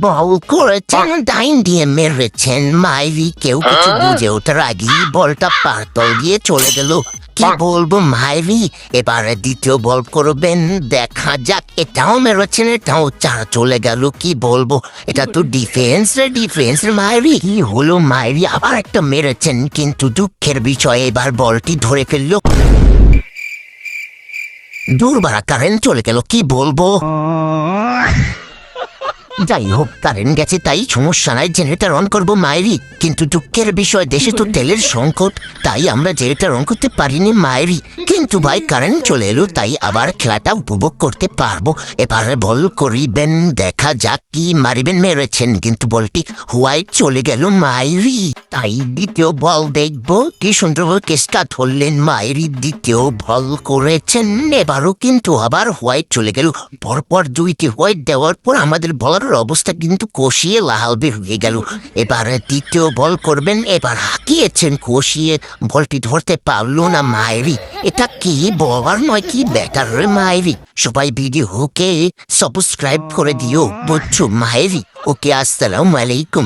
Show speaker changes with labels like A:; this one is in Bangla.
A: বল করেছেন, ডাইন দিয়ে মেরেছেন মাইরি। কেউ কিছু বুঝে ওঠার আগেই বলটা পাতল দিয়ে চলে গেল। কি বলবো মাইরি, এবারে দ্বিতীয় বল করবেন, দেখা যাক। এটাও মেরেছেন, এটাও চার চলে গেল। কি বলবো, এটা তো ডিফেন্স রে মাইরি। কি হলো মাইরি, আবার একটা মেরেছেন, কিন্তু দুঃখের বিষয় এবার বলটি ধরে ফেললো। দূরবারা কারেন্ট চলে গেল। কি বলবো, যাই হোক, কারেন্ট গেছে তাই সমস্যা নাই, জেনারেটর অন করবো মায়েরি। কিন্তু দুঃখের বিষয়, দেশে তো তেলের সংকট, তাই আমরা জেনারেটর অন করতে পারিনি মায়েরি। কিন্তু ভাই কারেন্ট চলে এলো, তাই আবার খেলাটা উপভোগ করতে পারবো। এবারে বল করিবেন, দেখা যাক কি মারিবেন। মেরেছেন, কিন্তু বলটি হোয়াইট চলে গেল মায়েরি। তাই দ্বিতীয় বল দেখবো। কি সুন্দরভাবে কেসটা ধরলেন মায়েরি, দ্বিতীয় বল করেছেন। এবারও কিন্তু আবার হোয়াইট চলে গেল। পরপর দুইটি হোয়াইট দেওয়ার পর আমাদের বলার অবস্থা কিন্তু কষিয়ে লাহালবে হয়ে গেল। এবারে দ্বিতীয় বল করবেন, এবার হাঁকিয়েছেন কষিয়ে, বলটি ধরতে পারলো না মায়েরি। এটা কি বলার নয়, কি ব্যাটার রে মায়েরি। সবাই ভিডিওকে সাবস্ক্রাইব করে দিও, বুঝছো মায়েরি। ওকে, আসসালামু আলাইকুম।